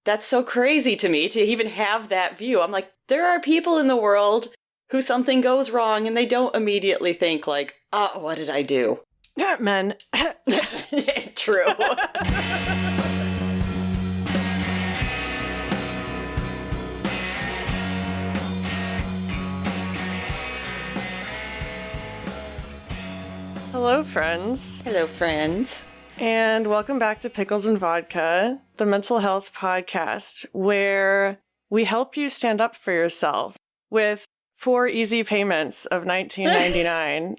that's so crazy to me to even have that view. I'm like, there are people in the world who something goes wrong and they don't immediately think like, oh, what did I do? Men. True. Hello, friends. Hello, friends. And welcome back to Pickles and Vodka, the mental health podcast, where we help you stand up for yourself with 4 easy payments of $19.99.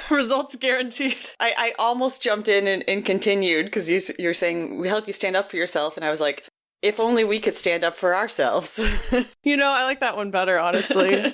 Results guaranteed. I almost jumped in and continued because you're saying we help you stand up for yourself. And I was like, if only we could stand up for ourselves. You know, I like that one better, honestly.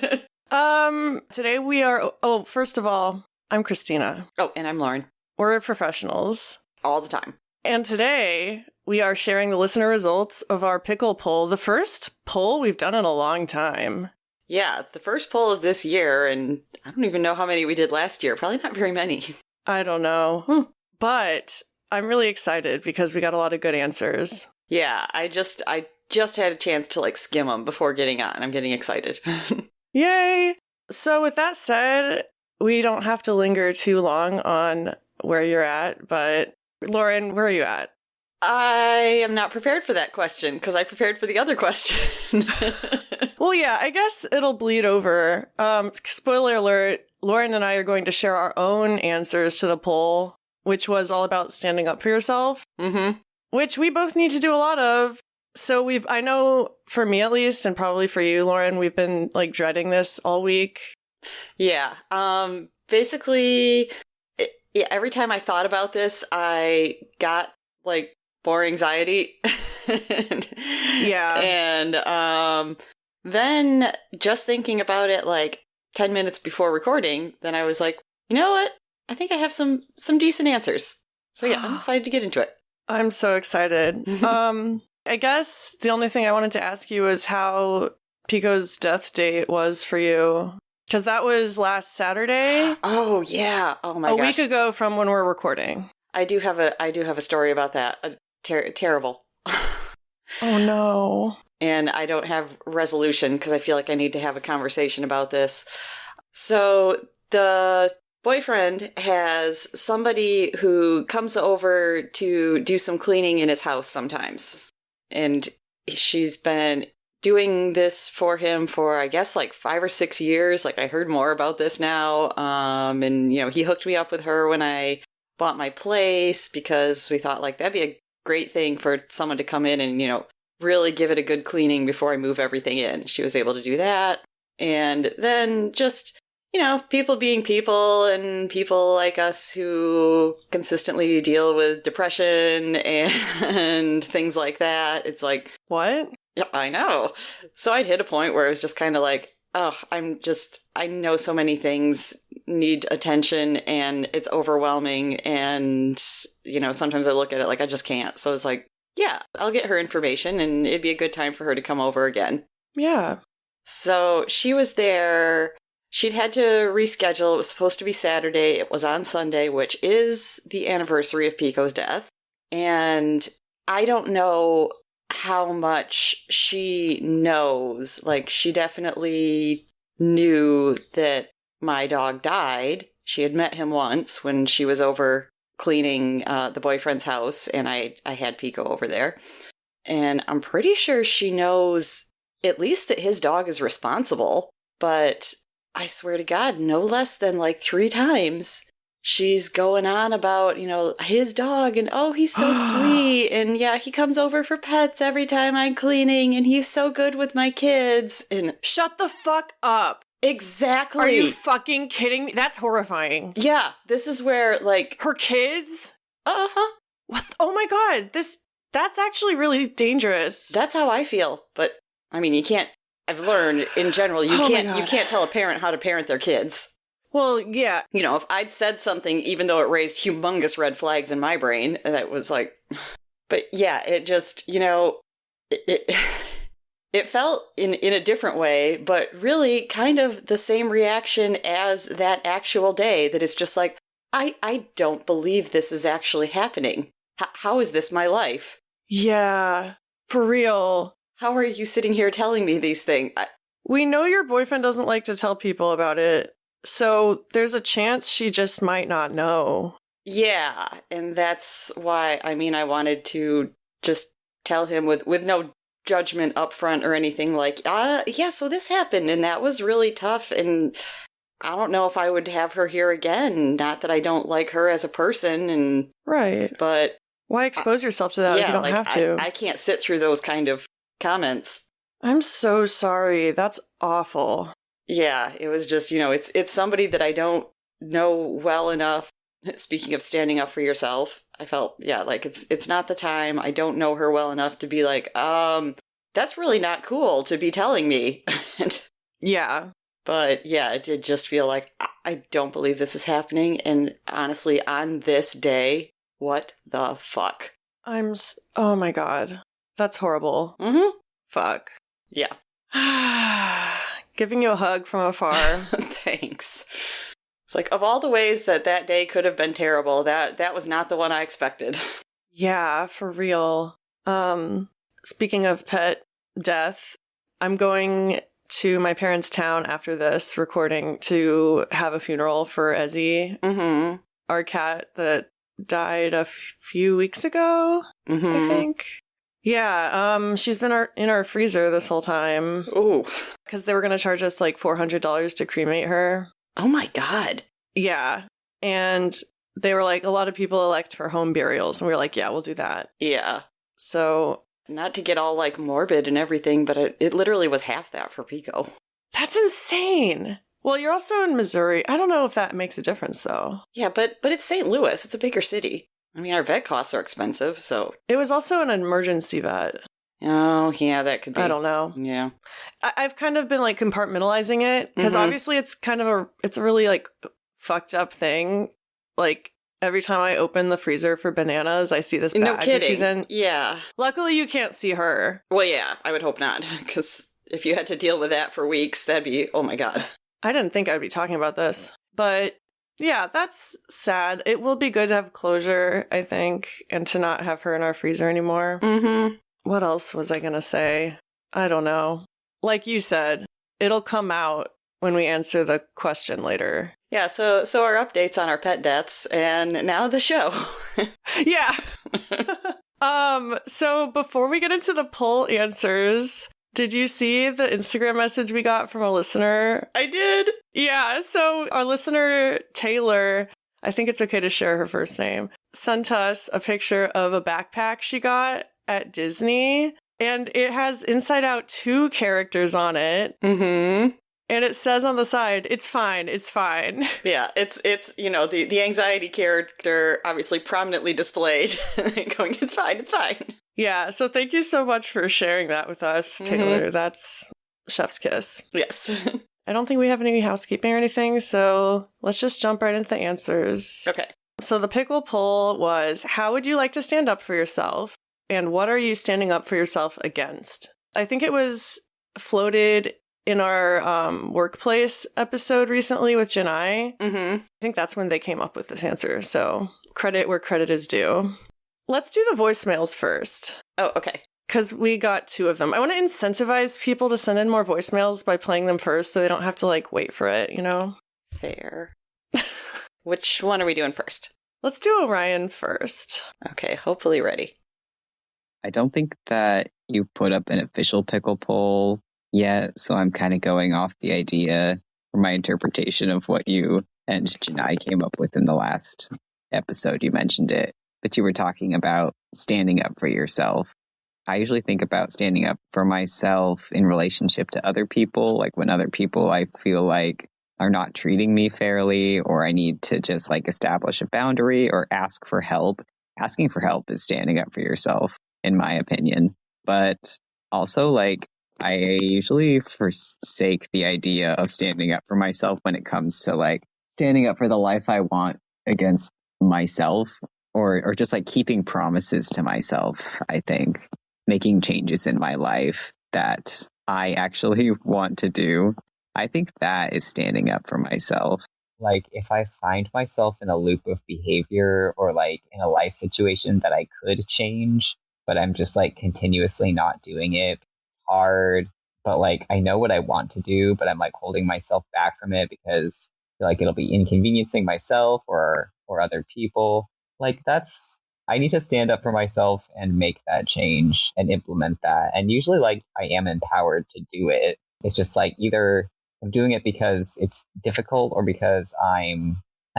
Today we are, first of all, I'm Christina. Oh, and I'm Lauren. We're professionals. All the time. And today we are sharing the listener results of our pickle poll, the first poll we've done in a long time. Yeah, the first poll of this year, and I don't even know how many we did last year. Probably not very many. I don't know. But I'm really excited because we got a lot of good answers. Yeah, I just had a chance to like skim them before getting on. I'm getting excited. Yay! So with that said, we don't have to linger too long on where you're at, but Lauren, where are you at? I am not prepared for that question because I prepared for the other question. Well, yeah, I guess it'll bleed over. Spoiler alert, Lauren and I are going to share our own answers to the poll, which was all about standing up for yourself, which we both need to do a lot of. So I know for me at least, and probably for you, Lauren, we've been like dreading this all week. Yeah. Basically, every time I thought about this, I got like more anxiety. Yeah. And then just thinking about it like 10 minutes before recording, then I was like, you know what? I think I have some decent answers. So yeah, I'm excited to get into it. I'm so excited. I guess the only thing I wanted to ask you is how Pico's death date was for you. Because that was last Saturday. Oh, yeah. Oh, my gosh. A week ago from when we're recording. I do have a story about that. Terrible. Oh, no. And I don't have resolution because I feel like I need to have a conversation about this. So the boyfriend has somebody who comes over to do some cleaning in his house sometimes. And she's been doing this for him for, I guess, like 5 or 6 years. Like, I heard more about this now. And, you know, he hooked me up with her when I bought my place because we thought, like, that'd be a great thing for someone to come in and, you know, really give it a good cleaning before I move everything in. She was able to do that. And then just, you know, people being people and people like us who consistently deal with depression and things like that. It's like, what? Yeah, I know. So I'd hit a point where it was just kind of like, oh, I know so many things need attention and it's overwhelming. And, you know, sometimes I look at it like I just can't. So it's like, yeah, I'll get her information and it'd be a good time for her to come over again. Yeah. So she was there. She'd had to reschedule. It was supposed to be Saturday. It was on Sunday, which is the anniversary of Pico's death. And I don't know how much she knows. Like, she definitely knew that my dog died. She had met him once when she was over cleaning the boyfriend's house, and I had Pico over there. And I'm pretty sure she knows at least that his dog is responsible. But I swear to God, no less than like 3 times she's going on about, you know, his dog and, oh, he's so sweet. And yeah, he comes over for pets every time I'm cleaning and he's so good with my kids. And shut the fuck up. Exactly. Are you fucking kidding me? That's horrifying. Yeah, this is where, like... Her kids? Uh-huh. What? Oh my God, that's actually really dangerous. That's how I feel. But, I mean, you can't... I've learned, in general, you can't tell a parent how to parent their kids. Well, yeah. You know, if I'd said something, even though it raised humongous red flags in my brain, that was like... But yeah, it just, you know... It felt in a different way, but really kind of the same reaction as that actual day, that it's just like, I don't believe this is actually happening. How is this my life? Yeah, for real. How are you sitting here telling me these things? We know your boyfriend doesn't like to tell people about it, so there's a chance she just might not know. Yeah, and that's why, I wanted to just tell him with no judgment up front or anything like, yeah, so this happened and that was really tough and I don't know if I would have her here again. Not that I don't like her as a person and Right. but why expose yourself to that if you don't have to? I can't sit through those kind of comments. I'm so sorry. That's awful. Yeah, it was just, it's somebody that I don't know well enough. Speaking of standing up for yourself, I felt, like it's not the time. I don't know her well enough to be like, that's really not cool to be telling me. Yeah. But yeah, it did just feel like, I don't believe this is happening. And honestly, on this day, what the fuck? Oh my God. That's horrible. Mm-hmm. Fuck. Yeah. Giving you a hug from afar. Thanks. It's like, of all the ways that day could have been terrible, that was not the one I expected. Yeah, for real. Speaking of pet death, I'm going to my parents' town after this recording to have a funeral for Ezzy, our cat that died a few weeks ago, I think. Yeah, she's been in our freezer this whole time. Ooh. Because they were going to charge us like $400 to cremate her. Oh my God. Yeah. And they were like, a lot of people elect for home burials. And we were like, yeah, we'll do that. Yeah. So. Not to get all like morbid and everything, but it literally was half that for Pico. That's insane. Well, you're also in Missouri. I don't know if that makes a difference, though. Yeah, but it's St. Louis. It's a bigger city. I mean, our vet costs are expensive, so. It was also an emergency vet. Oh, yeah, that could be. I don't know. Yeah. I've kind of been like compartmentalizing it because obviously it's kind of it's a really like fucked up thing. Like every time I open the freezer for bananas, I see this bag that she's in. Yeah. Luckily, you can't see her. Well, yeah, I would hope not, because if you had to deal with that for weeks, that'd be, oh my God. I didn't think I'd be talking about this, but yeah, that's sad. It will be good to have closure, I think, and to not have her in our freezer anymore. Mm-hmm. What else was I going to say? I don't know. Like you said, it'll come out when we answer the question later. Yeah, so our updates on our pet deaths, and now the show. Yeah. So before we get into the poll answers, did you see the Instagram message we got from a listener? I did. Yeah, so our listener, Taylor, I think it's okay to share her first name, sent us a picture of a backpack she got at Disney, and it has Inside Out 2 characters on it. Mm-hmm. And it says on the side, it's fine, it's fine. Yeah, it's the anxiety character obviously prominently displayed, going, it's fine, it's fine. Yeah, so thank you so much for sharing that with us, Taylor. That's chef's kiss. Yes. I don't think we have any housekeeping or anything, so let's just jump right into the answers. Okay. So the pickle poll was, how would you like to stand up for yourself? And what are you standing up for yourself against? I think it was floated in our workplace episode recently with Janai. I think that's when they came up with this answer. So credit where credit is due. Let's do the voicemails first. Oh, okay. Because we got 2 of them. I want to incentivize people to send in more voicemails by playing them first so they don't have to like wait for it, you know? Fair. Which one are we doing first? Let's do Orion first. Okay, hopefully ready. I don't think that you put up an official pickle poll yet, so I'm kind of going off the idea or my interpretation of what you and Janai came up with in the last episode. You mentioned it, but you were talking about standing up for yourself. I usually think about standing up for myself in relationship to other people, like when other people I feel like are not treating me fairly, or I need to just like establish a boundary or ask for help. Asking for help is standing up for yourself, in my opinion. But also, like, I usually forsake the idea of standing up for myself when it comes to like standing up for the life I want against myself, or just like keeping promises to myself. I think making changes in my life that I actually want to do. I think that is standing up for myself. Like if I find myself in a loop of behavior or like in a life situation that I could change, but I'm just like continuously not doing it. It's hard, but like I know what I want to do, but I'm like holding myself back from it because I feel like it'll be inconveniencing myself or other people. Like I need to stand up for myself and make that change and implement that. And usually like I am empowered to do it. It's just like either I'm doing it because it's difficult or because I'm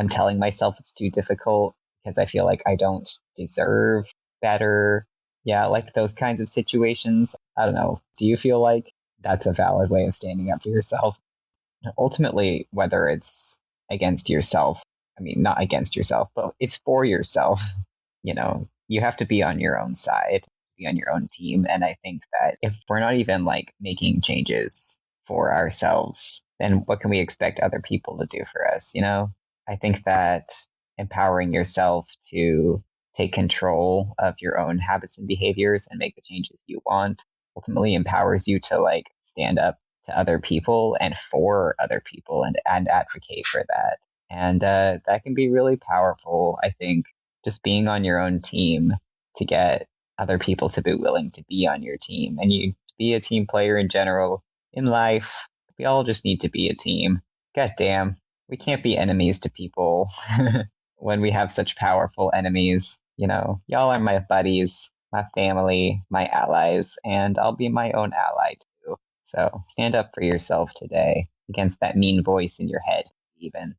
telling myself it's too difficult because I feel like I don't deserve better. Yeah, like those kinds of situations. I don't know. Do you feel like that's a valid way of standing up for yourself? Ultimately, whether it's against yourself, I mean, not against yourself, but it's for yourself. You have to be on your own side, be on your own team. And I think that if we're not even like making changes for ourselves, then what can we expect other people to do for us? I think that empowering yourself to take control of your own habits and behaviors and make the changes you want ultimately empowers you to like stand up to other people and for other people and advocate for that. And that can be really powerful, I think, just being on your own team to get other people to be willing to be on your team. And you be a team player in general in life. We all just need to be a team. God damn, we can't be enemies to people when we have such powerful enemies. Y'all are my buddies, my family, my allies, and I'll be my own ally too. So stand up for yourself today against that mean voice in your head, even.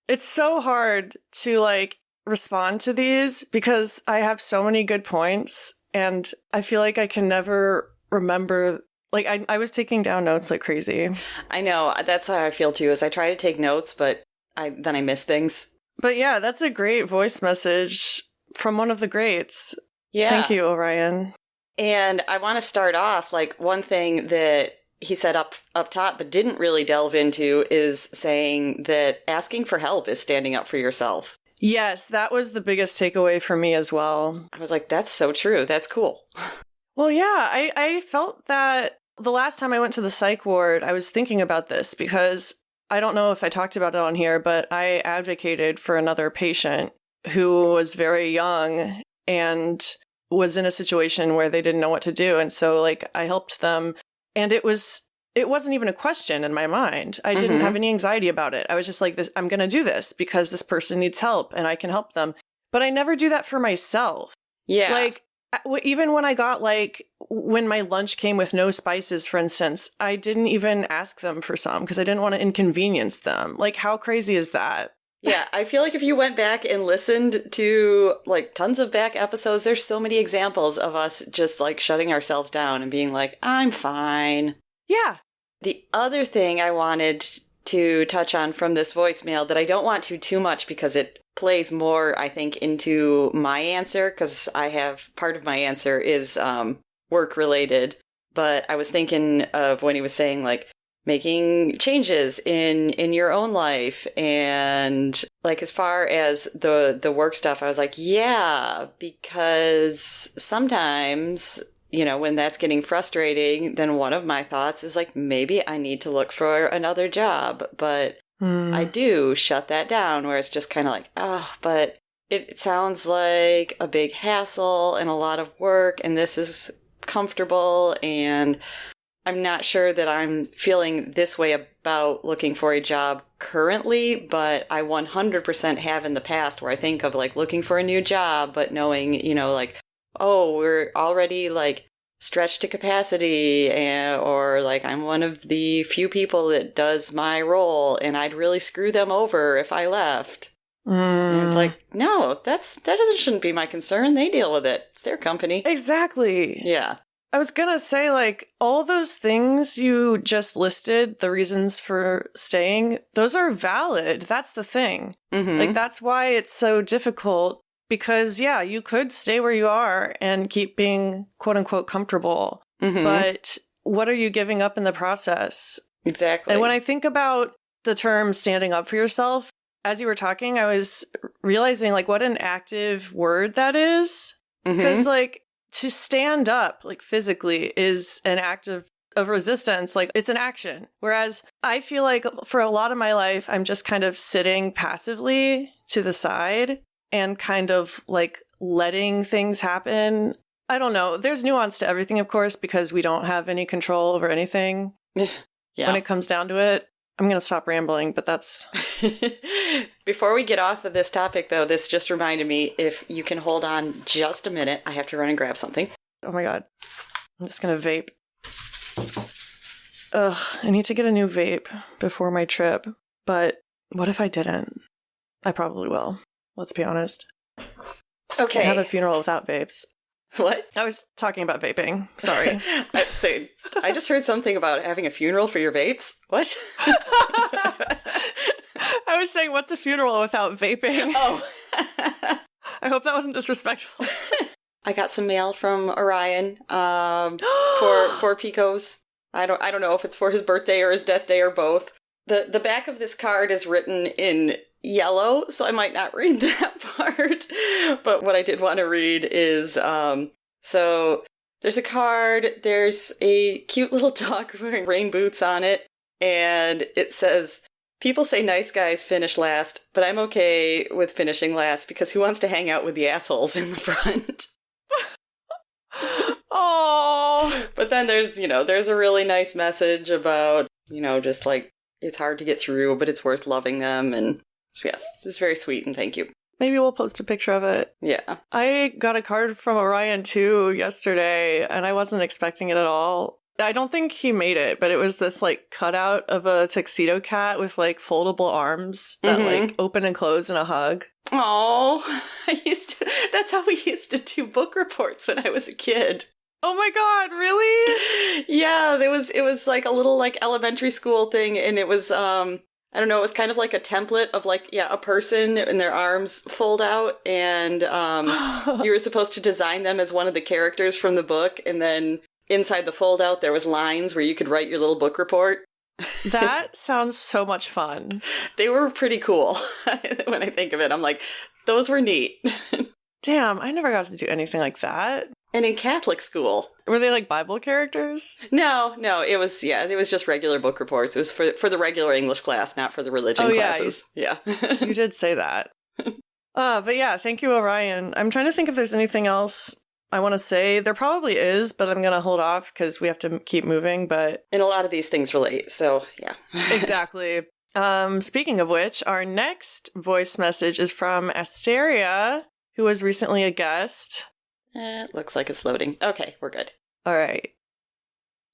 It's so hard to like respond to these because I have so many good points and I feel like I can never remember. Like I was taking down notes like crazy. I know. That's how I feel too, is I try to take notes, but then I miss things. But yeah, that's a great voice message from one of the greats. Yeah. Thank you, Orion. And I want to start off, like, one thing that he said up top but didn't really delve into is saying that asking for help is standing up for yourself. Yes, that was the biggest takeaway for me as well. I was like, that's so true. That's cool. Well, yeah, I felt that the last time I went to the psych ward, I was thinking about this because I don't know if I talked about it on here, but I advocated for another patient who was very young and was in a situation where they didn't know what to do. And so like I helped them, and it wasn't even a question in my mind. I didn't have any anxiety about it. I was just like, I'm going to do this because this person needs help and I can help them. But I never do that for myself. Yeah. Like even when I got like, when my lunch came with no spices, for instance, I didn't even ask them for some because I didn't want to inconvenience them. Like, how crazy is that? Yeah, I feel like if you went back and listened to like tons of back episodes, there's so many examples of us just like shutting ourselves down and being like, I'm fine. Yeah. The other thing I wanted to touch on from this voicemail that I don't want to too much because it plays more, I think, into my answer, because I have part of my answer is work related. But I was thinking of when he was saying like making changes in your own life, and like as far as the work stuff, I was like, yeah, because sometimes, when that's getting frustrating, then one of my thoughts is like, maybe I need to look for another job. But I do shut that down where it's just kind of like, oh, but it sounds like a big hassle and a lot of work, and this is comfortable, and I'm not sure that I'm feeling this way about looking for a job currently, but I 100% have in the past, where I think of like looking for a new job, but knowing, like, oh, we're already like stretched to capacity, or like I'm one of the few people that does my role and I'd really screw them over if I left. And it's like, no, shouldn't be my concern. They deal with it. It's their company. Exactly. Yeah. I was gonna say, like, all those things you just listed, the reasons for staying, those are valid. That's the thing. Like, that's why it's so difficult, because, yeah, you could stay where you are and keep being, quote unquote, comfortable. But what are you giving up in the process? Exactly. And when I think about the term standing up for yourself, as you were talking, I was realizing, like, what an active word that is. Because, like, to stand up, like, physically is an act of resistance. Like, it's an action. Whereas I feel like for a lot of my life, I'm just kind of sitting passively to the side and kind of like letting things happen. I don't know. There's nuance to everything, of course, because we don't have any control over anything. Yeah. When it comes down to it, I'm going to stop rambling, but that's... Before we get off of this topic, though, this just reminded me, if you can hold on just a minute, I have to run and grab something. Oh my God. I'm just going to vape. Ugh, I need to get a new vape before my trip, but what if I didn't? I probably will. Let's be honest. Okay. I have a funeral without vapes. What? I was talking about vaping. Sorry. I just heard something about having a funeral for your vapes. What? I was saying, what's a funeral without vaping? Oh. I hope that wasn't disrespectful. I got some mail from Orion for Pico's. I don't know if it's for his birthday or his death day or both. The back of this card is written in yellow, so I might not read that part. But what I did want to read is, so there's a card, there's a cute little dog wearing rain boots on it, and it says, "People say nice guys finish last, but I'm okay with finishing last because who wants to hang out with the assholes in the front?" Oh. But then there's a really nice message about, just like, it's hard to get through, but it's worth loving them. And so yes, it's very sweet, and thank you. Maybe we'll post a picture of it. Yeah. I got a card from Orion too yesterday, and I wasn't expecting it at all. I don't think he made it, but it was this like cutout of a tuxedo cat with like foldable arms that like open and close in a hug. Oh, that's how we used to do book reports when I was a kid. Oh my God, really? Yeah, it was like a little like elementary school thing, and it was I don't know, it was kind of like a template of like, a person and their arms fold out, and you were supposed to design them as one of the characters from the book, and then inside the fold out there was lines where you could write your little book report. That sounds so much fun. They were pretty cool. When I think of it, I'm like, those were neat. Damn, I never got to do anything like that. And in Catholic school. Were they like Bible characters? No, it was just regular book reports. It was for the regular English class, not for the religion classes. Yeah. You did say that. But yeah, thank you, Orion. I'm trying to think if there's anything else I want to say. There probably is, but I'm going to hold off because we have to keep moving. But and a lot of these things relate, so yeah. Exactly. Speaking of which, our next voice message is from Asteria, who was recently a guest. It looks like it's loading. Okay, we're good. All right.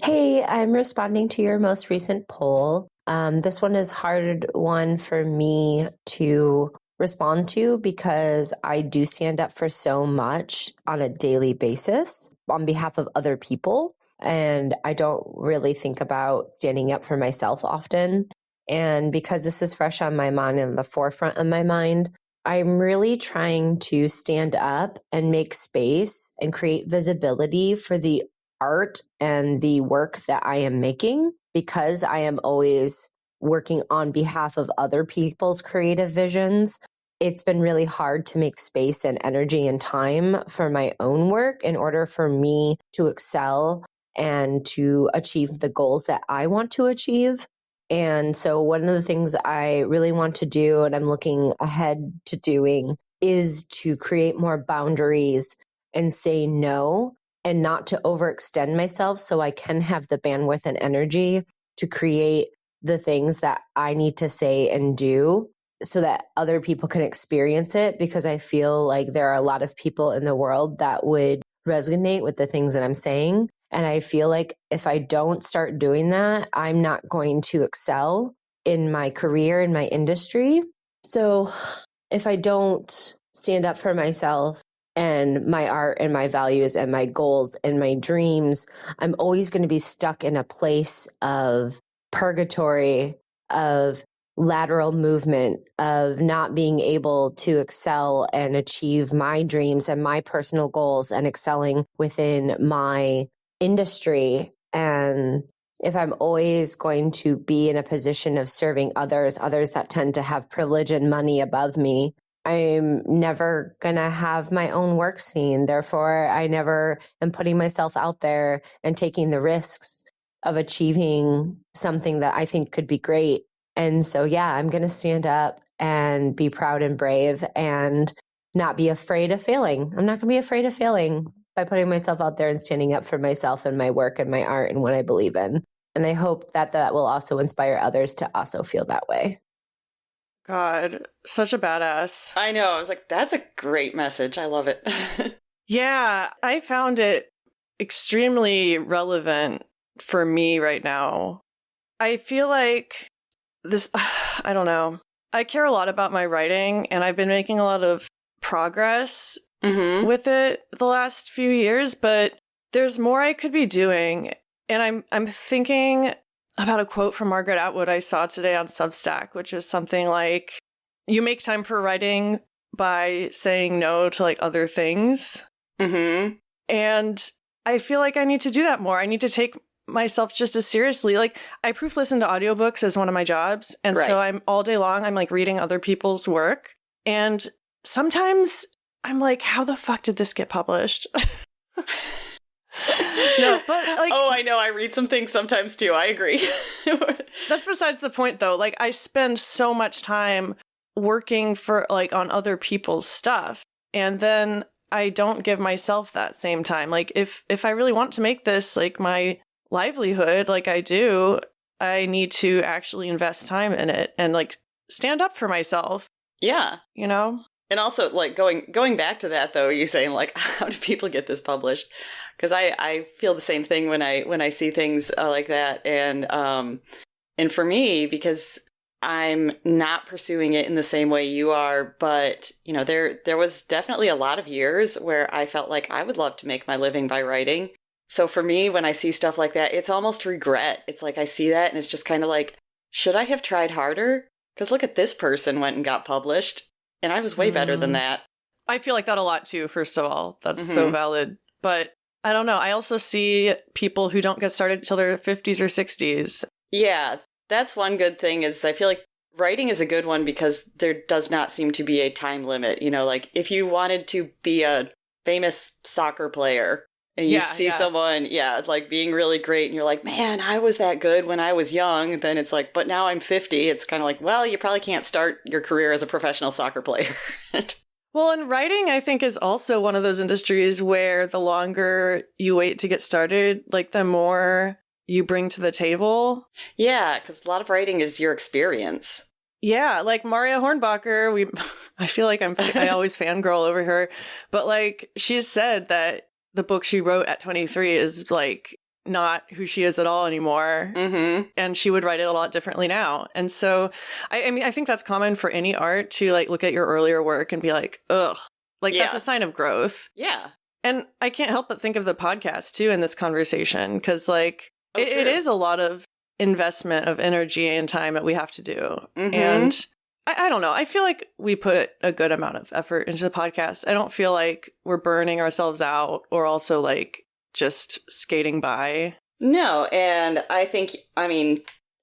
Hey, I'm responding to your most recent poll. This one is a hard one for me to respond to because I do stand up for so much on a daily basis on behalf of other people. And I don't really think about standing up for myself often. And because this is fresh on my mind and the forefront of my mind, I'm really trying to stand up and make space and create visibility for the art and the work that I am making, because I am always working on behalf of other people's creative visions. It's been really hard to make space and energy and time for my own work in order for me to excel and to achieve the goals that I want to achieve. And so one of the things I really want to do, and I'm looking ahead to doing, is to create more boundaries and say no, and not to overextend myself so I can have the bandwidth and energy to create the things that I need to say and do so that other people can experience it, because I feel like there are a lot of people in the world that would resonate with the things that I'm saying. And I feel like if I don't start doing that, I'm not going to excel in my career, in my industry. So if I don't stand up for myself and my art and my values and my goals and my dreams, I'm always going to be stuck in a place of purgatory, of lateral movement, of not being able to excel and achieve my dreams and my personal goals and excelling within my industry. And if I'm always going to be in a position of serving others that tend to have privilege and money above me, I'm never going to have my own work seen. Therefore, I never am putting myself out there and taking the risks of achieving something that I think could be great. And so, yeah, I'm going to stand up and be proud and brave and not be afraid of failing. I'm not going to be afraid of failing. by putting myself out there and standing up for myself and my work and my art and what I believe in. And I hope that that will also inspire others to also feel that way. God, such a badass. I know. I was like, that's a great message. I love it. Yeah, I found it extremely relevant for me right now. I feel like this, I don't know. I care a lot about my writing, and I've been making a lot of progress with it the last few years, but there's more I could be doing. And I'm thinking about a quote from Margaret Atwood I saw today on Substack, which is something like, you make time for writing by saying no to like other things. And I feel like I need to do that more. I need to take myself just as seriously. Like, I proof listen to audiobooks as one of my jobs. And so I'm all day long, I'm like reading other people's work. And sometimes I'm like, how the fuck did this get published? No, but like, oh, I know. I read some things sometimes too. I agree. That's besides the point, though. Like, I spend so much time working for like on other people's stuff, and then I don't give myself that same time. Like, if I really want to make this like my livelihood, like I do, I need to actually invest time in it and like stand up for myself. Yeah, you know. And also, like, going back to that, though, you saying, like, how do people get this published? Because I feel the same thing when I see things like that. And for me, because I'm not pursuing it in the same way you are, but, you know, there was definitely a lot of years where I felt like I would love to make my living by writing. So for me, when I see stuff like that, it's almost regret. It's like I see that and it's just kind of like, should I have tried harder? Because look at this person went and got published. And I was way better than that. I feel like that a lot too, first of all. That's so valid. But I don't know. I also see people who don't get started till their 50s or 60s. Yeah, that's one good thing is I feel like writing is a good one because there does not seem to be a time limit. You know, like if you wanted to be a famous soccer player and you see someone, like being really great and you're like, man, I was that good when I was young. Then it's like, but now I'm 50. It's kind of like, well, you probably can't start your career as a professional soccer player. Well, and writing, I think, is also one of those industries where the longer you wait to get started, like the more you bring to the table. Yeah, because a lot of writing is your experience. Yeah, like Maria Hornbacher, I feel like I always fangirl over her, but like she's said that the book she wrote at 23 is like not who she is at all anymore. And she would write it a lot differently now. And so, I mean, I think that's common for any art to like look at your earlier work and be like, ugh, like that's a sign of growth. Yeah. And I can't help but think of the podcast too in this conversation because like it is a lot of investment of energy and time that we have to do. And I don't know. I feel like we put a good amount of effort into the podcast. I don't feel like we're burning ourselves out or also like just skating by. No, and I think, I mean,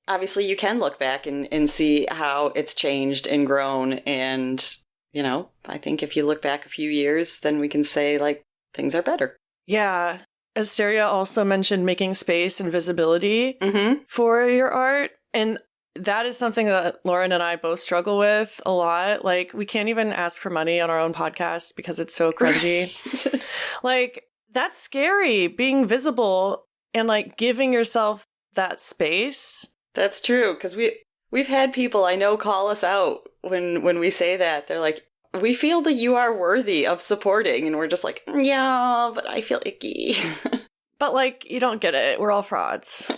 obviously you can look back and see how it's changed and grown. And, you know, I think if you look back a few years, then we can say like things are better. Yeah. Asteria also mentioned making space and visibility for your art. And that is something that Lauren and I both struggle with a lot. Like, we can't even ask for money on our own podcast because it's so cringy. Like, that's scary, being visible and, like, giving yourself that space. That's true, because we've had people I know call us out when we say that. They're like, we feel that you are worthy of supporting. And we're just like, yeah, but I feel icky. But, like, you don't get it. We're all frauds.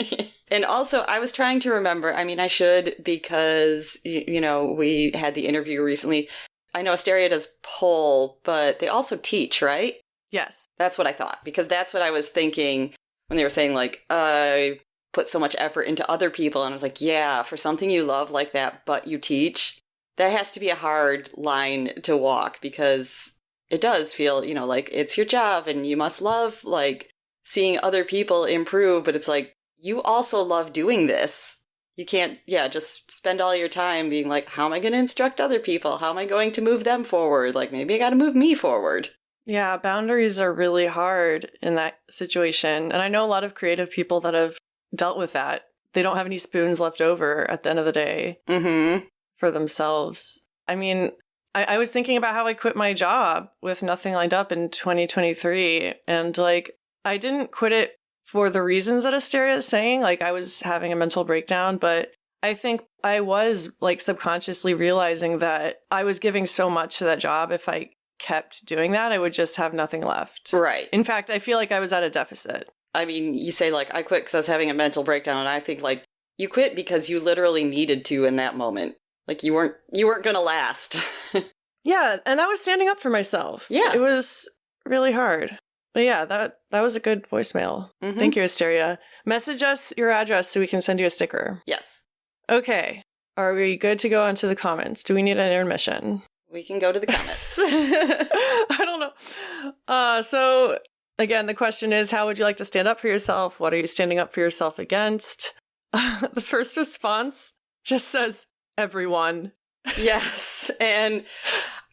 And also, I was trying to remember, I mean, I should, because, you know, we had the interview recently. I know Asteria does poll, but they also teach, right? Yes. That's what I thought, because that's what I was thinking when they were saying, like, I put so much effort into other people. And I was like, yeah, for something you love like that, but you teach, that has to be a hard line to walk, because it does feel, you know, like it's your job and you must love, like, seeing other people improve, but it's like, you also love doing this. You can't, just spend all your time being like, how am I going to instruct other people? How am I going to move them forward? Like, maybe I got to move me forward. Yeah, boundaries are really hard in that situation. And I know a lot of creative people that have dealt with that. They don't have any spoons left over at the end of the day for themselves. I mean, I was thinking about how I quit my job with nothing lined up in 2023. And like, I didn't quit it for the reasons that Asteria is saying. Like, I was having a mental breakdown, but I think I was like subconsciously realizing that I was giving so much to that job. If I kept doing that, I would just have nothing left. Right. In fact, I feel like I was at a deficit. I mean, you say like, I quit because I was having a mental breakdown. And I think like, you quit because you literally needed to in that moment. Like you weren't going to last. Yeah, and I was standing up for myself. Yeah. It was really hard. But yeah, that was a good voicemail. Mm-hmm. Thank you, Asteria. Message us your address so we can send you a sticker. Yes. Okay. Are we good to go on to the comments? Do we need an intermission? We can go to the comments. I don't know. So again, the question is, how would you like to stand up for yourself? What are you standing up for yourself against? The first response just says, everyone. Yes, and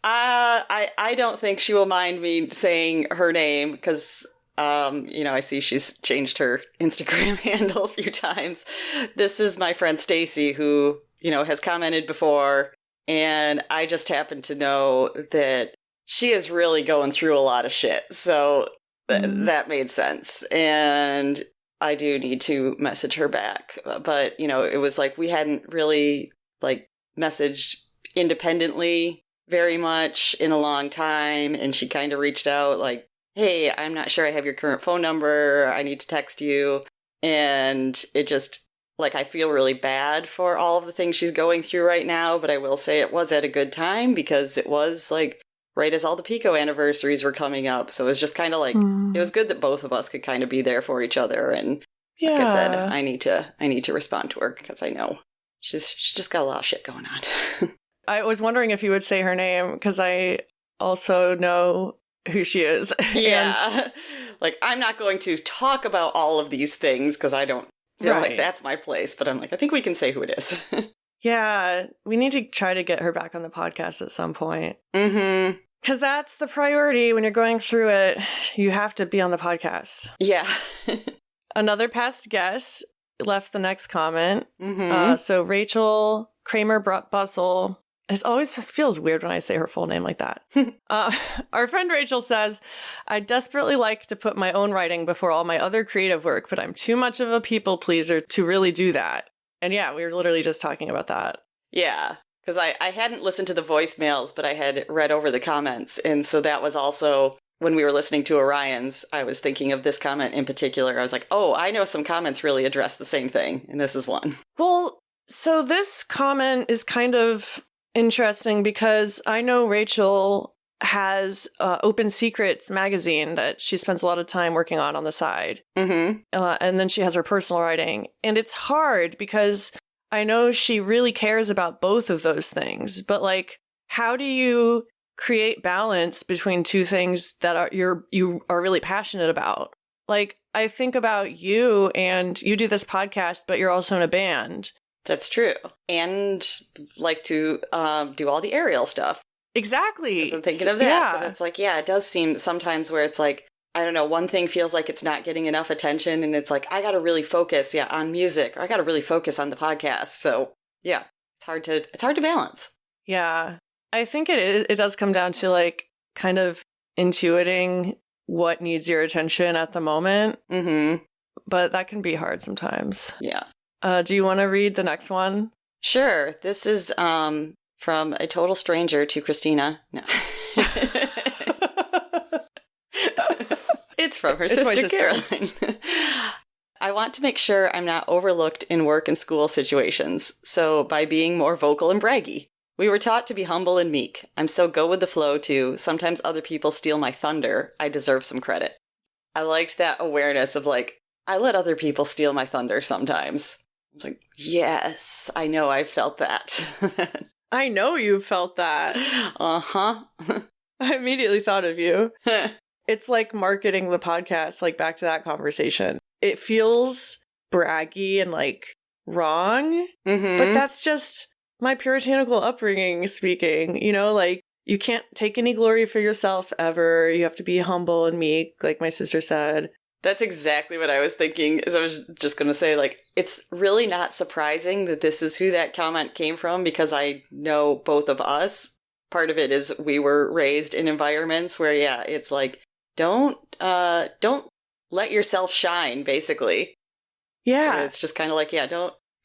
I don't think she will mind me saying her name because, I see she's changed her Instagram handle a few times. This is my friend Stacy who, has commented before, and I just happen to know that she is really going through a lot of shit, so that made sense, and I do need to message her back, but, it was like we hadn't really, like, messaged independently very much in a long time, and she kind of reached out like, hey, I'm not sure I have your current phone number, I need to text you, and it just, like, I feel really bad for all of the things she's going through right now, but I will say it was at a good time because it was, like, right as all the Pico anniversaries were coming up, so it was just kind of like, it was good that both of us could kind of be there for each other, and like I said, I need to respond to her because I know she's just got a lot of shit going on. I was wondering if you would say her name because I also know who she is. Yeah. Like, I'm not going to talk about all of these things because I don't feel like that's my place, but I'm like, I think we can say who it is. Yeah, we need to try to get her back on the podcast at some point. Mm-hmm. Because that's the priority when you're going through it. You have to be on the podcast. Yeah. Another past guest left the next comment. Mm-hmm. So Rachel Kramer Bustle. It always just feels weird when I say her full name like that. Our friend Rachel says, I desperately like to put my own writing before all my other creative work, but I'm too much of a people pleaser to really do that. And yeah, we were literally just talking about that. Yeah, because I hadn't listened to the voicemails, but I had read over the comments. And so that was also, when we were listening to Orion's, I was thinking of this comment in particular. I was like, oh, I know some comments really address the same thing. And this is one. Well, so this comment is kind of interesting because I know Rachel has Open Secrets magazine that she spends a lot of time working on the side. Mm-hmm. And then she has her personal writing. And it's hard because I know she really cares about both of those things. But like, how do you create balance between two things that you are really passionate about? Like, I think about you and you do this podcast, but you're also in a band. That's true. And like to do all the aerial stuff. Exactly. So I'm thinking of that. Yeah. But it's like, yeah, it does seem sometimes where it's like, I don't know, one thing feels like it's not getting enough attention. And it's like, I got to really focus, on music. Or I got to really focus on the podcast. So yeah, it's hard to balance. Yeah. I think it does come down to like kind of intuiting what needs your attention at the moment. Mm-hmm. But that can be hard sometimes. Yeah. Do you want to read the next one? Sure. This is from a total stranger to Christina. No. It's from her sister, my sister. Caroline. I want to make sure I'm not overlooked in work and school situations, so by being more vocal and braggy. We were taught to be humble and meek. I'm so go with the flow, too. Sometimes other people steal my thunder. I deserve some credit. I liked that awareness of, like, I let other people steal my thunder sometimes. I was like, yes, I know I've felt that. I know you felt that. Uh-huh. I immediately thought of you. It's like marketing the podcast, like back to that conversation. It feels braggy and like wrong, but that's just my puritanical upbringing speaking, like you can't take any glory for yourself ever. You have to be humble and meek, like my sister said. That's exactly what I was thinking, is I was just going to say, like, it's really not surprising that this is who that comment came from because I know both of us, part of it is we were raised in environments where, yeah, it's like, don't let yourself shine, basically. Yeah. It's just kind of like, yeah,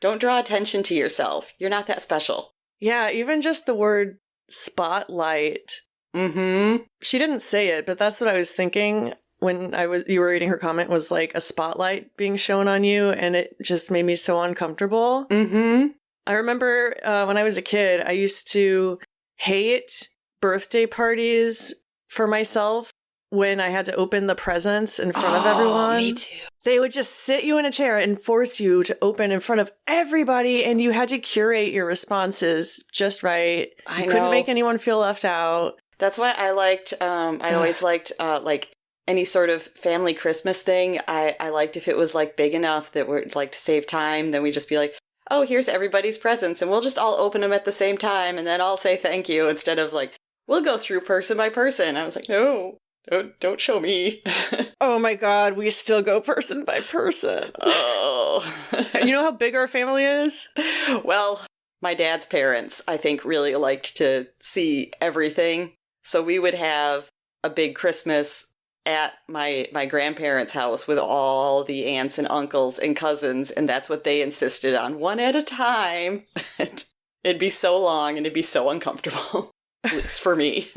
don't draw attention to yourself. You're not that special. Yeah, even just the word spotlight. Mm-hmm. She didn't say it, but that's what I was thinking when you were reading her comment, was like a spotlight being shown on you, and it just made me so uncomfortable. Mm-hmm. I remember when I was a kid, I used to hate birthday parties for myself when I had to open the presents in front of everyone. Me too. They would just sit you in a chair and force you to open in front of everybody, and you had to curate your responses just right. I You couldn't know. make anyone feel left out. That's why I liked, I always liked, like, any sort of family Christmas thing. I liked if it was, like, big enough that we're, like, to save time, then we just be like, oh, here's everybody's presents, and we'll just all open them at the same time, and then I'll say thank you, instead of, like, we'll go through person by person. I was like, no, don't show me. Oh my god, we still go person by person. Oh. You know how big our family is? Well, my dad's parents, I think, really liked to see everything. So we would have a big Christmas at my grandparents' house with all the aunts and uncles and cousins, and that's what they insisted on, one at a time. It'd be so long and it'd be so uncomfortable, at least for me.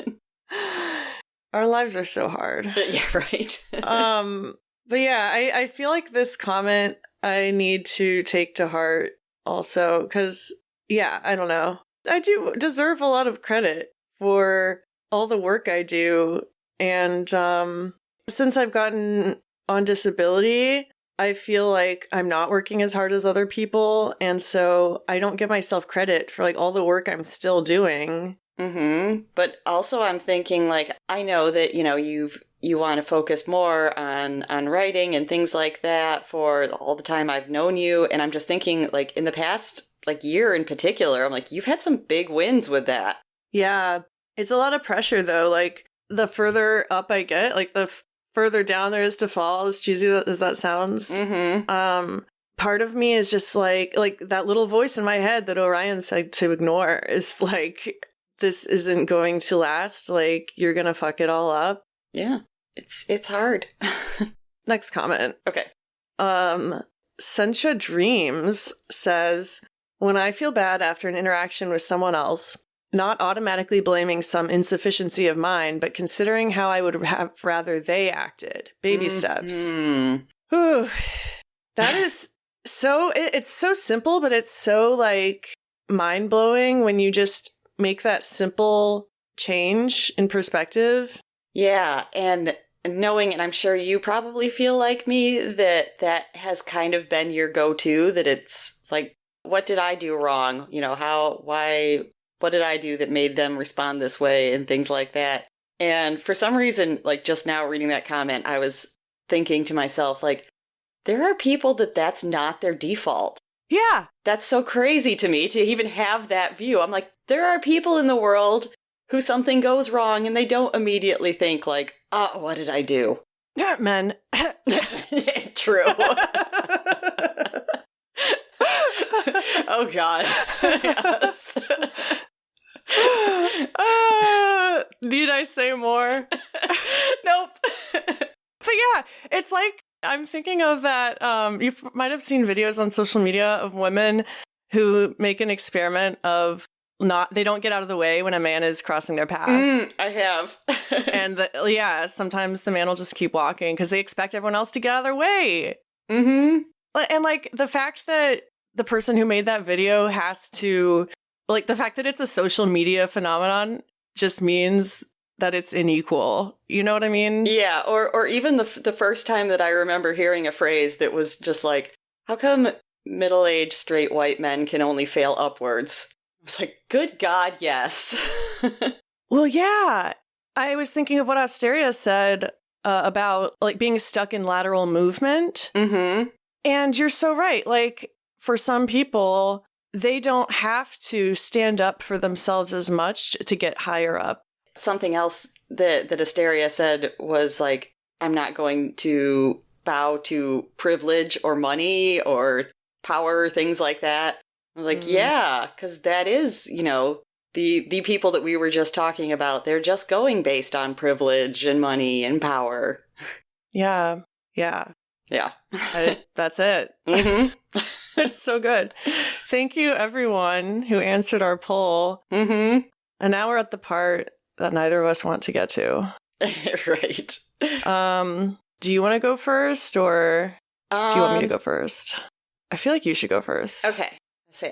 Our lives are so hard. Yeah, right. But yeah, I feel like this comment I need to take to heart also, because, yeah, I don't know. I do deserve a lot of credit for all the work I do, and since I've gotten on disability, I feel like I'm not working as hard as other people, and so I don't give myself credit for like all the work I'm still doing. Mm-hmm. But also I'm thinking, like, I know that, you know, you want to focus more on writing and things like that for all the time I've known you, and I'm just thinking, like, in the past, like, year in particular, I'm like, you've had some big wins with that. Yeah, it's a lot of pressure though. Like, the further up I get, like the further down there is to fall, as cheesy as that sounds. Mm-hmm. Part of me is just like that little voice in my head that Orion said to ignore is like, this isn't going to last. Like, you're gonna fuck it all up. Yeah, it's hard. Next comment. Okay. Sencha Dreams says, when I feel bad after an interaction with someone else, not automatically blaming some insufficiency of mine, but considering how I would have rather they acted. Baby steps. Whew. That is so, it's so simple, but it's so like mind-blowing when you just make that simple change in perspective. Yeah, and knowing, and I'm sure you probably feel like me, that has kind of been your go-to, that it's like, what did I do wrong? You know, what did I do that made them respond this way, and things like that. And for some reason, like, just now reading that comment, I was thinking to myself, like, there are people that's not their default. Yeah. That's so crazy to me to even have that view. I'm like, there are people in the world who something goes wrong and they don't immediately think like, oh, what did I do? Men. True. Oh, God. Yes. Need I say more? Nope. But yeah, it's like, I'm thinking of that, you might have seen videos on social media of women who make an experiment of they don't get out of the way when a man is crossing their path. I have. And sometimes the man will just keep walking because they expect everyone else to get out of their way. Mm-hmm. And like the fact that the person who made that video has to, like, the fact that it's a social media phenomenon just means that it's unequal. You know what I mean? Yeah, or even the first time that I remember hearing a phrase that was just like, how come middle-aged straight white men can only fail upwards? I was like, good God, yes. Well, yeah. I was thinking of what Asteria said about like being stuck in lateral movement. Mm-hmm. And you're so right. Like, for some people, they don't have to stand up for themselves as much to get higher up. Something else that Asteria said was like, I'm not going to bow to privilege or money or power, things like that. I was like, yeah, because that is, you know, the people that we were just talking about, they're just going based on privilege and money and power. Yeah. That's it. Mm-hmm. It's so good. Thank you, everyone who answered our poll. Mm-hmm. And now we're at the part that neither of us want to get to. Right. Do you want to go first, or do you want me to go first? I feel like you should go first. Okay.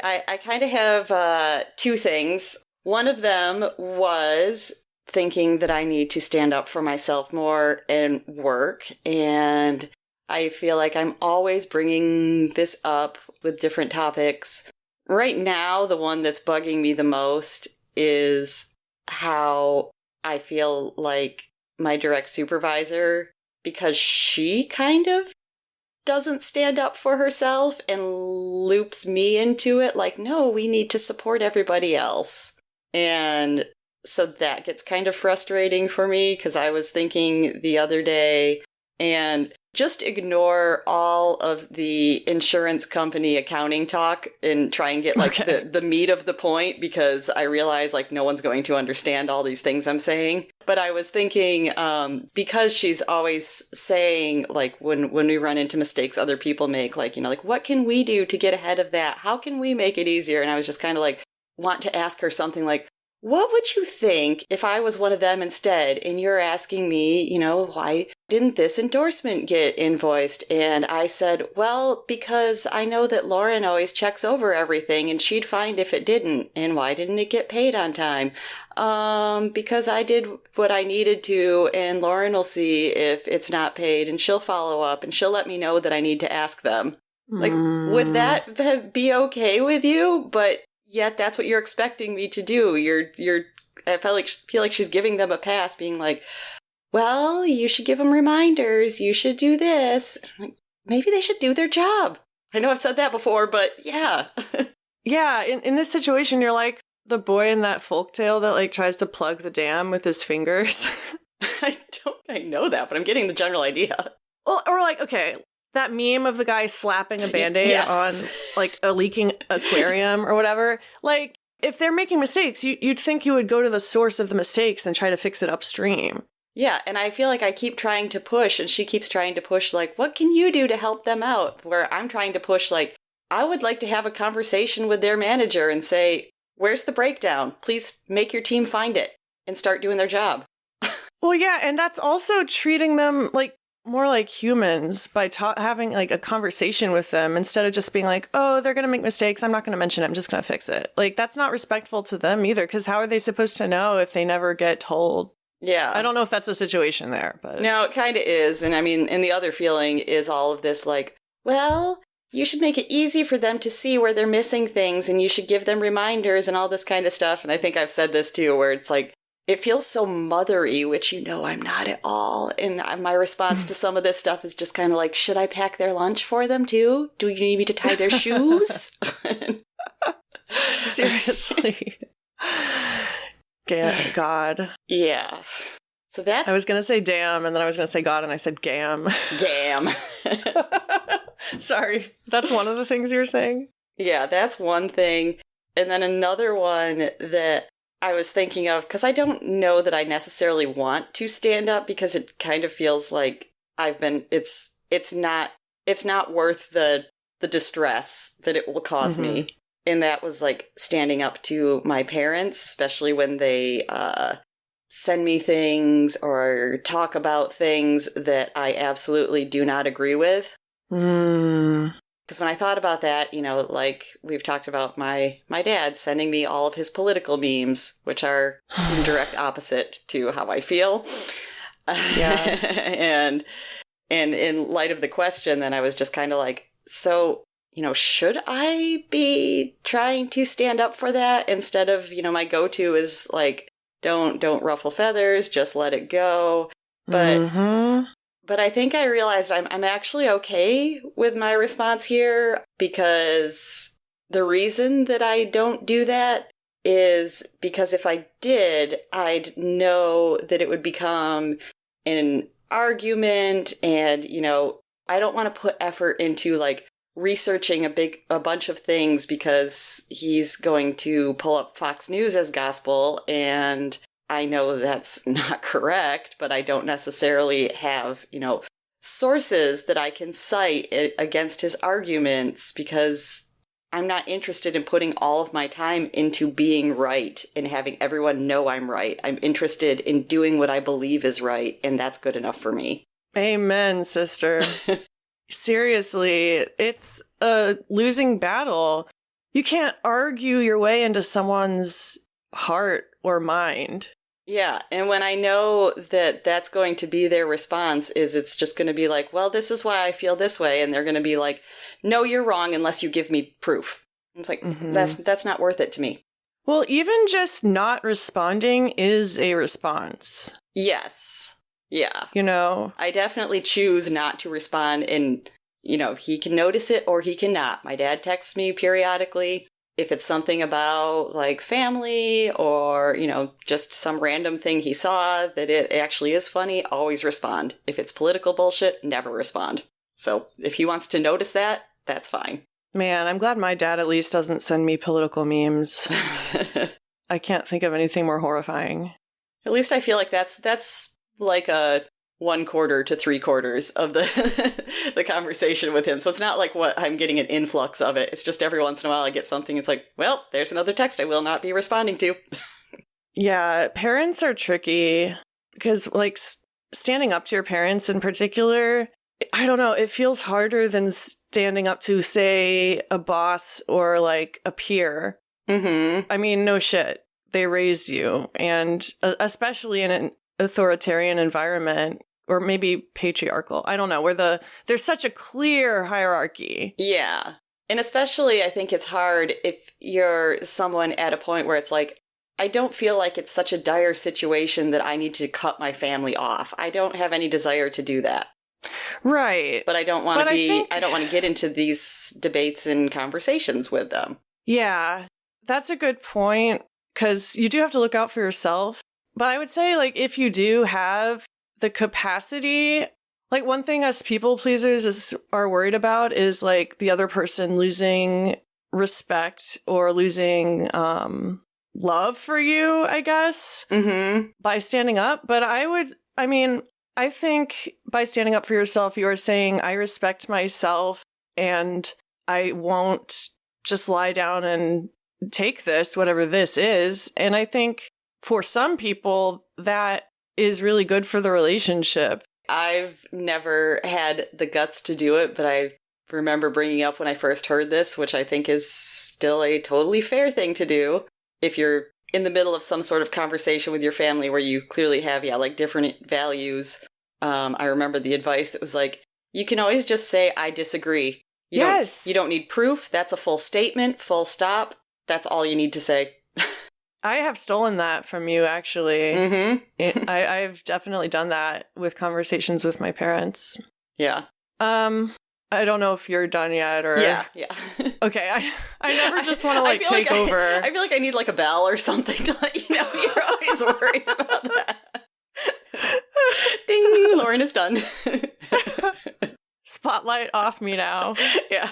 I kind of have two things. One of them was thinking that I need to stand up for myself more and work. And I feel like I'm always bringing this up with different topics. Right now, the one that's bugging me the most is how I feel like my direct supervisor, because she kind of doesn't stand up for herself and loops me into it like, no, we need to support everybody else. And so that gets kind of frustrating for me, because I was thinking the other day, and just ignore all of the insurance company accounting talk and try and get like the meat of the point, because I realize like no one's going to understand all these things I'm saying. But I was thinking, because she's always saying like when we run into mistakes other people make, like, you know, like what can we do to get ahead of that? How can we make it easier? And I was just kind of like, want to ask her something like, what would you think if I was one of them instead? And you're asking me, you know, why didn't this endorsement get invoiced? And I said, well, because I know that Lauren always checks over everything and she'd find if it didn't. And why didn't it get paid on time? Because I did what I needed to, and Lauren will see if it's not paid and she'll follow up and she'll let me know that I need to ask them. Like, would that be okay with you? But yet that's what you're expecting me to do. I feel like she's giving them a pass, being like, well, you should give them reminders. You should do this. Like, maybe they should do their job. I know I've said that before, but yeah. Yeah, in this situation, you're like the boy in that folktale that like tries to plug the dam with his fingers. I don't think I know that, but I'm getting the general idea. Well, or like, okay, that meme of the guy slapping a Band-Aid on like a leaking aquarium or whatever. Like, if they're making mistakes, you'd think you would go to the source of the mistakes and try to fix it upstream. Yeah, and I feel like I keep trying to push, and she keeps trying to push, like, what can you do to help them out? Where I'm trying to push, like, I would like to have a conversation with their manager and say, where's the breakdown? Please make your team find it and start doing their job. Well, yeah, and that's also treating them like more like humans by having like a conversation with them instead of just being like, oh, they're going to make mistakes. I'm not going to mention it. I'm just going to fix it. Like, that's not respectful to them either, because how are they supposed to know if they never get told? Yeah. I don't know if that's the situation there, but no, it kind of is. And I mean, and the other feeling is all of this like, well, you should make it easy for them to see where they're missing things, and you should give them reminders and all this kind of stuff. And I think I've said this too, where it's like, it feels so mothery, which, you know, I'm not at all. And my response to some of this stuff is just kind of like, should I pack their lunch for them too? Do you need me to tie their shoes? Seriously. God. Yeah. So that's... I was going to say damn, and then I was going to say God, and I said gam. Gam. Sorry. That's one of the things you were saying? Yeah, that's one thing. And then another one that I was thinking of, because I don't know that I necessarily want to stand up, because it kind of feels like it's not worth the distress that it will cause me. And that was like standing up to my parents, especially when they send me things or talk about things that I absolutely do not agree with. Because when I thought about that, you know, like we've talked about my dad sending me all of his political memes, which are in direct opposite to how I feel. Yeah. and in light of the question, then I was just kind of like, so, you know, should I be trying to stand up for that instead of, you know, my go-to is like, don't ruffle feathers, just let it go. But I think I realized I'm actually okay with my response here, because the reason that I don't do that is because if I did, I'd know that it would become an argument, and, you know, I don't want to put effort into like researching a bunch of things because he's going to pull up Fox News as gospel, and I know that's not correct, but I don't necessarily have, sources that I can cite against his arguments because I'm not interested in putting all of my time into being right and having everyone know I'm right. I'm interested in doing what I believe is right, and that's good enough for me. Amen, sister. Seriously, it's a losing battle. You can't argue your way into someone's heart or mind. Yeah, and when I know that that's going to be their response, is it's just going to be like, well, this is why I feel this way, and they're going to be like, no, you're wrong unless you give me proof. It's like, that's not worth it to me. Well, even just not responding is a response. Yes. Yeah. I definitely choose not to respond, and, he can notice it or he cannot. My dad texts me periodically. If it's something about, like, family or, just some random thing he saw that it actually is funny, always respond. If it's political bullshit, never respond. So if he wants to notice that, that's fine. Man, I'm glad my dad at least doesn't send me political memes. I can't think of anything more horrifying. At least I feel like that's like a 1/4 to 3/4 of the conversation with him. So it's not like I'm getting an influx of it. It's just every once in a while I get something. It's like, well, there's another text I will not be responding to. Yeah, parents are tricky because, like, standing up to your parents in particular, I don't know, it feels harder than standing up to, say, a boss or, like, a peer. Mm-hmm. I mean, no shit. They raised you. And especially in an authoritarian environment, or maybe patriarchal, I don't know, where there's such a clear hierarchy. Yeah. And especially I think it's hard if you're someone at a point where it's like, I don't feel like it's such a dire situation that I need to cut my family off. I don't have any desire to do that. Right. But I don't want to I don't want to get into these debates and conversations with them. Yeah, that's a good point, because you do have to look out for yourself. But I would say, like, if you do have the capacity, like, one thing us people pleasers are worried about is, like, the other person losing respect or losing love for you, I guess, by standing up. But I think by standing up for yourself, you are saying, I respect myself and I won't just lie down and take this, whatever this is. And I think for some people, that is really good for the relationship. I've never had the guts to do it, but I remember bringing up when I first heard this, which I think is still a totally fair thing to do. If you're in the middle of some sort of conversation with your family where you clearly have, like, different values, I remember the advice that was like, you can always just say, I disagree. You don't need proof. That's a full statement, full stop. That's all you need to say. I have stolen that from you, actually. Mm-hmm. I've definitely done that with conversations with my parents. Yeah. I don't know if you're done yet, or... Yeah. Okay, I never just want to, like, take over. I feel like I need, like, a bell or something to let you know you're always worried about that. Ding! Lauren is done. Spotlight off me now. Yeah.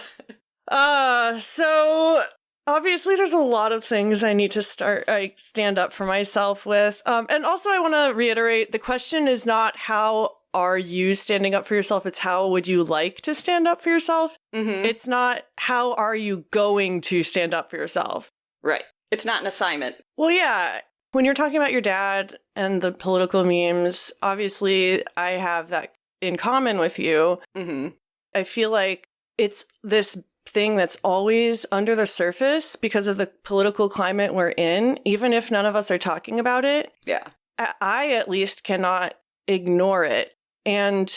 So... Obviously, there's a lot of things I need to stand up for myself with. And also, I want to reiterate, the question is not how are you standing up for yourself? It's how would you like to stand up for yourself? Mm-hmm. It's not how are you going to stand up for yourself? Right. It's not an assignment. Well, yeah. When you're talking about your dad and the political memes, obviously, I have that in common with you. Mm-hmm. I feel like it's this thing that's always under the surface because of the political climate we're in, even if none of us are talking about it. Yeah. I at least cannot ignore it. And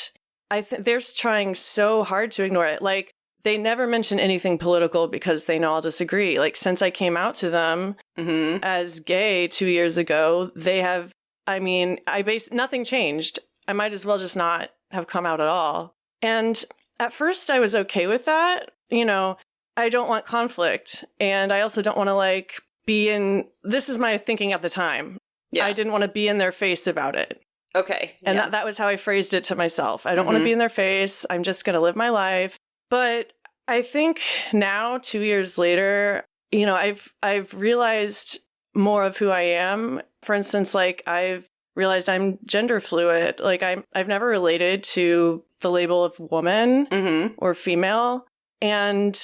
I think they're trying so hard to ignore it. Like, they never mention anything political because they know I'll disagree. Like, since I came out to them as gay 2 years ago, they have, nothing changed. I might as well just not have come out at all. And at first I was okay with that. I don't want conflict. And I also don't want to, like, be in, this is my thinking at the time. Yeah. I didn't want to be in their face about it. Okay. And that was how I phrased it to myself. I don't want to be in their face. I'm just going to live my life. But I think now, 2 years later, you know, I've realized more of who I am. For instance, like I've realized I'm gender fluid. Like I've never related to the label of woman or female. And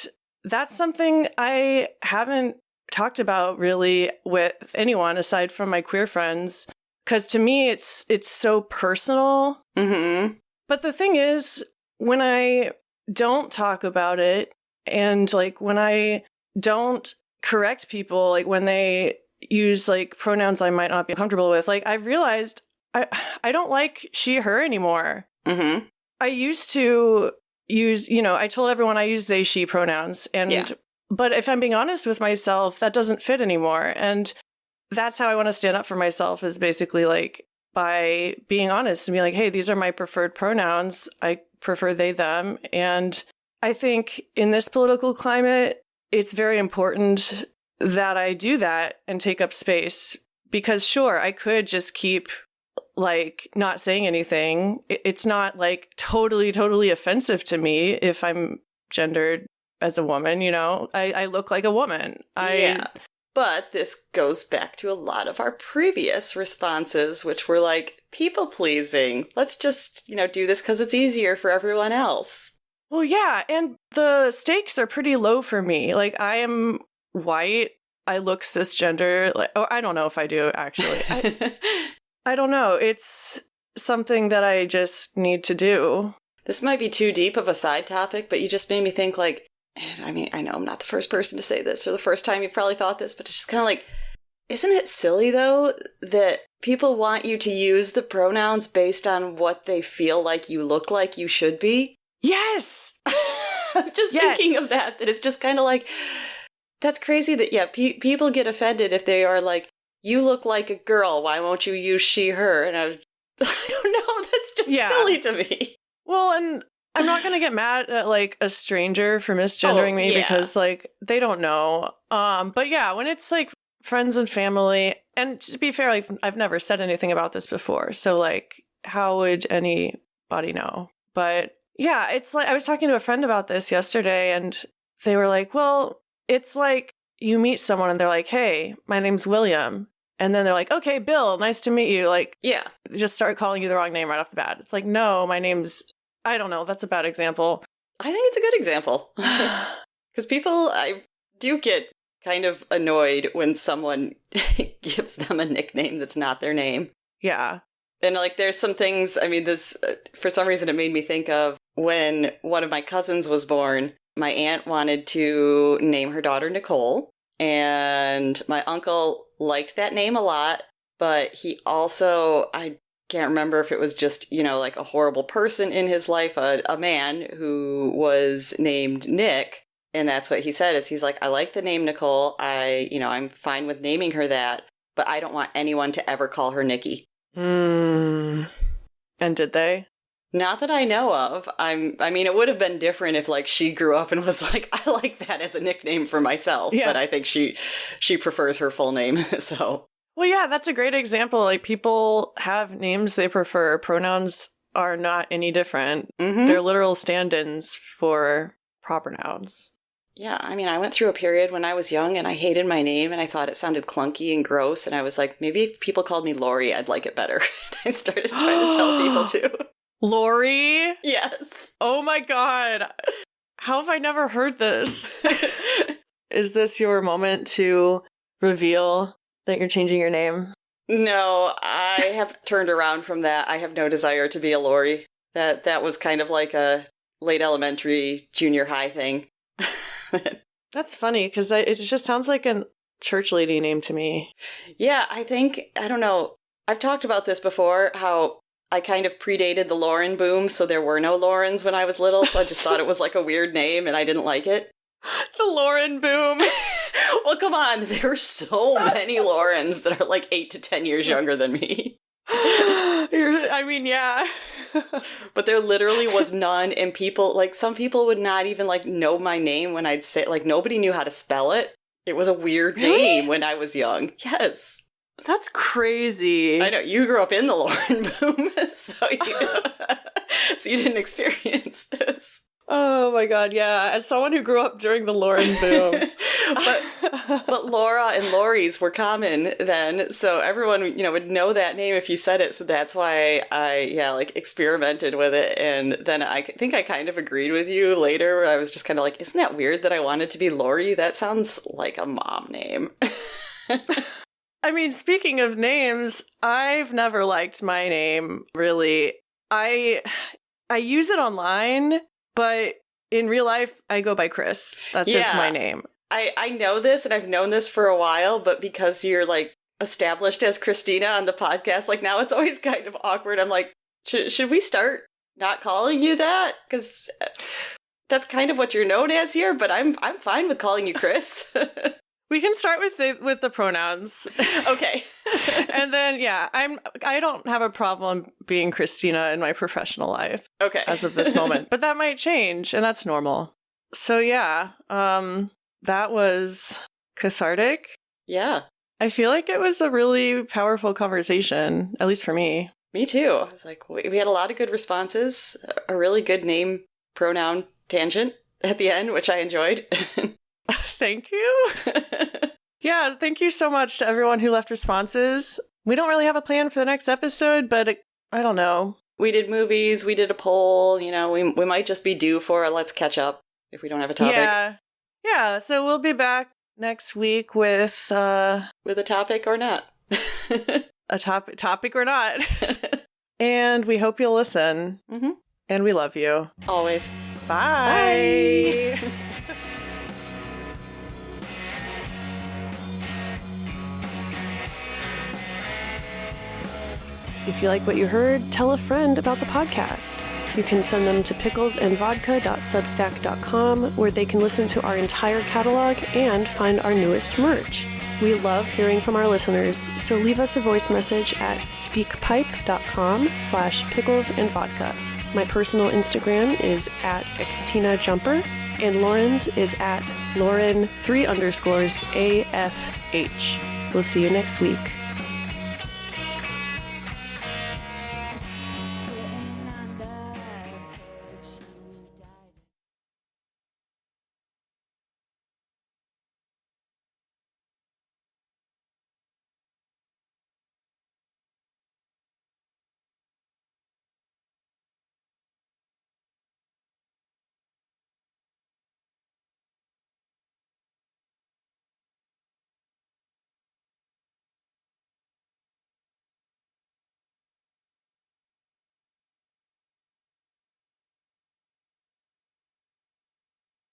that's something I haven't talked about really with anyone aside from my queer friends. Because to me, it's so personal. But the thing is, when I don't talk about it and like when I don't correct people, like when they use like pronouns I might not be comfortable with, like I've realized I don't like she, her anymore. I used to use, you know, I told everyone I use they, she pronouns. But if I'm being honest with myself, that doesn't fit anymore. And that's how I want to stand up for myself, is basically like by being honest and be like, hey, these are my preferred pronouns. I prefer they, them. And I think in this political climate, it's very important that I do that and take up space, because sure, I could just keep like not saying anything. It's not like totally offensive to me if I'm gendered as a woman, you know, I look like a woman. But this goes back to a lot of our previous responses, which were like people pleasing. Let's just, you know, do this because it's easier for everyone else. Well, yeah. And the stakes are pretty low for me. Like I am white. I look cisgender. Like, oh, I don't know if I do, actually. I don't know. It's something that I just need to do. This might be too deep of a side topic, but you just made me think like, I mean, I know I'm not the first person to say this or the first time you've probably thought this, but it's just kind of like, isn't it silly though that people want you to use the pronouns based on what they feel like you look like you should be? Yes! I'm just thinking of that it's just kind of like, that's crazy that, people get offended if they are like, you look like a girl, why won't you use she, her? And I don't know, that's just silly to me. Well, and I'm not going to get mad at like a stranger for misgendering me because like they don't know. But yeah, when it's like friends and family, and to be fair, like I've never said anything about this before. So like, how would anybody know? But yeah, it's like I was talking to a friend about this yesterday and they were like, well, it's like you meet someone and they're like, hey, my name's William. And then they're like, okay, Bill, nice to meet you. Like, just start calling you the wrong name right off the bat. It's like, no, my name's, I don't know. That's a bad example. I think it's a good example. Because I do get kind of annoyed when someone gives them a nickname that's not their name. Yeah. And like, there's some things, I mean, this, for some reason, it made me think of when one of my cousins was born, my aunt wanted to name her daughter Nicole. And my uncle liked that name a lot, but he also, I can't remember if it was just, you know, like a horrible person in his life, a man who was named Nick. And that's what he said, is he's like, I like the name Nicole. I'm fine with naming her that, but I don't want anyone to ever call her Nikki. And did they? Not that I know of. I mean, it would have been different if, like, she grew up and was like, I like that as a nickname for myself. Yeah. But I think she prefers her full name, so. Well, yeah, that's a great example. Like, people have names they prefer. Pronouns are not any different. They're literal stand-ins for proper nouns. Yeah, I mean, I went through a period when I was young and I hated my name and I thought it sounded clunky and gross. And I was like, maybe if people called me Lori, I'd like it better. I started trying to tell people too. Lori? Yes. Oh my god. How have I never heard this? Is this your moment to reveal that you're changing your name? No, I have turned around from that. I have no desire to be a Lori. That was kind of like a late elementary, junior high thing. That's funny, because it just sounds like a church lady name to me. Yeah, I don't know. I've talked about this before, how I kind of predated the Lauren boom, so there were no Laurens when I was little, so I just thought it was like a weird name and I didn't like it. The Lauren boom. Well, come on, there are so many Laurens that are like 8 to 10 years younger than me. Yeah. But there literally was none, and people, like, some people would not even, like, know my name when I'd say, like, nobody knew how to spell it. It was a weird name when I was young. Yes. That's crazy. I know, you grew up in the Lauren boom, so you didn't experience this. Oh my god, yeah. As someone who grew up during the Lauren boom. but Laura and Lori's were common then, so everyone, would know that name if you said it. So that's why I, experimented with it. And then I think I kind of agreed with you later, where I was just kind of like, isn't that weird that I wanted to be Lori? That sounds like a mom name. I mean, speaking of names, I've never liked my name, really. I use it online, but in real life, I go by Chris. That's just my name. I know this, and I've known this for a while, but because you're, established as Christina on the podcast, now it's always kind of awkward. I'm like, should we start not calling you that? Because that's kind of what you're known as here, but I'm fine with calling you Chris. We can start with the pronouns. Okay. And then, I don't have a problem being Christina in my professional life. Okay. As of this moment. But that might change, and that's normal. So that was cathartic. Yeah. I feel like it was a really powerful conversation, at least for me. Me too. I was like, we had a lot of good responses, a really good name pronoun tangent at the end, which I enjoyed. Thank you. Yeah, thank you so much to everyone who left responses. We don't really have a plan for the next episode, but I don't know. We did movies, we did a poll, we might just be due for a let's catch up if we don't have a topic. Yeah, so we'll be back next week with a topic or not. A topic or not. And we hope you'll listen. Mm-hmm. And we love you. Always. Bye. Bye. If you like what you heard, tell a friend about the podcast. You can send them to picklesandvodka.substack.com, where they can listen to our entire catalog and find our newest merch. We love hearing from our listeners, so leave us a voice message at speakpipe.com/picklesandvodka. My personal Instagram is at xtinajumper, and Lauren's is at Lauren3_AFH. We'll see you next week.